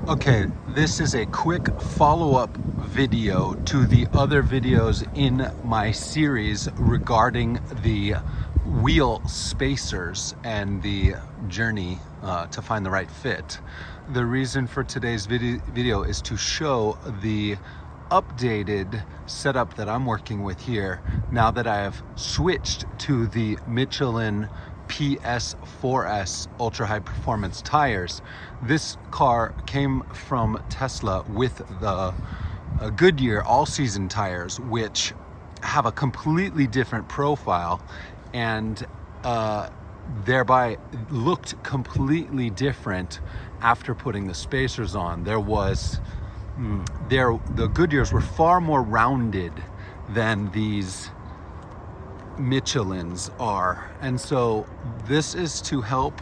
Okay, this is a quick follow-up video to the other videos in my series regarding the wheel spacers and the journey to find the right fit. The reason for today's video is to show the updated setup that I'm working with here now that I have switched to the Michelin PS4S ultra high performance tires. This car came from Tesla with the Goodyear All Season tires, which have a completely different profile and thereby looked completely different after putting the spacers on. The Goodyears were far more rounded than these Michelins are, and so this is to help.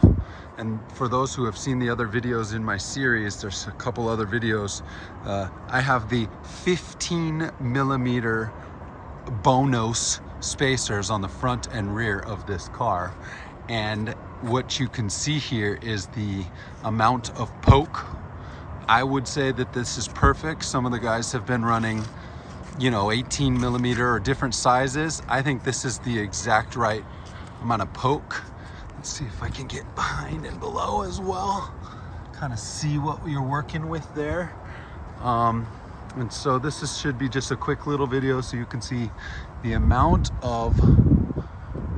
And for those who have seen the other videos in my series, there's a couple other videos. I have the 15mm Bonoss spacers on the front and rear of this car, and what you can see here is the amount of poke. I would say that this is perfect. Some of the guys have been running 18mm or different sizes. I think this is the exact right amount of poke. Let's see if I can get behind and below as well, kind of see what you're working with there. And so this should be just a quick little video so you can see the amount of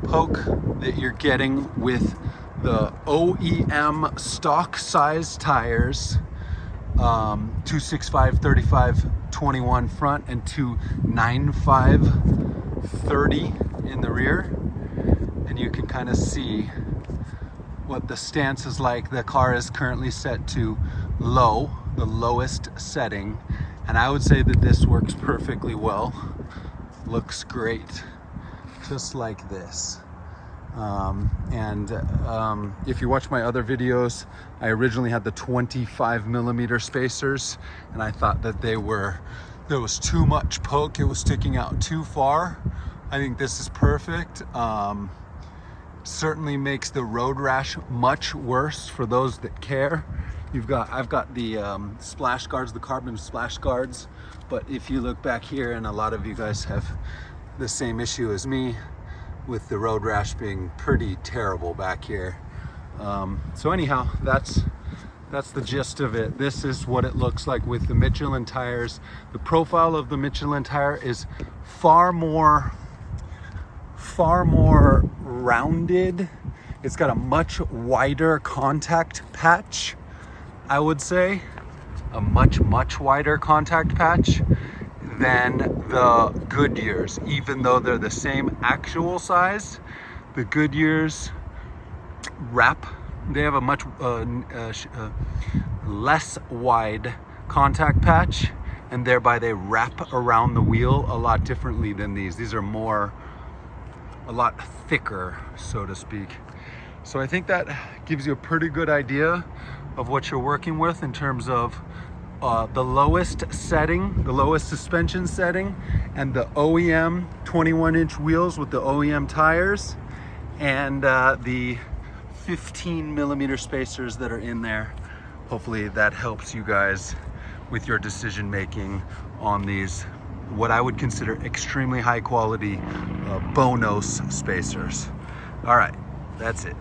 poke that you're getting with the OEM stock size tires. 265 35 21 front and 295 30 in the rear, and you can kind of see what the stance is like. The car is currently set to low, the lowest setting, and I would say that this works perfectly well. Looks great, just like this. If you watch my other videos, I originally had the 25mm spacers, and I thought that there was too much poke. It was sticking out too far. I think this is perfect. Certainly makes the road rash much worse for those that care. I've got the splash guards, the carbon splash guards, but if you look back here, and a lot of you guys have the same issue as me, with the road rash being pretty terrible back here. So anyhow, that's the gist of it. This is what it looks like with the Michelin tires. The profile of the Michelin tire is far more rounded. It's got a much wider contact patch, I would say. A much wider contact patch than the Goodyears. Even though they're the same actual size, the Goodyears they have a much less wide contact patch, and thereby they wrap around the wheel a lot differently than these. These are a lot thicker, so to speak. So I think that gives you a pretty good idea of what you're working with in terms of the lowest setting, the lowest suspension setting, and the OEM 21-inch wheels with the OEM tires, and the 15mm spacers that are in there. Hopefully that helps you guys with your decision making on these, what I would consider extremely high quality Bonoss spacers. All right, that's it.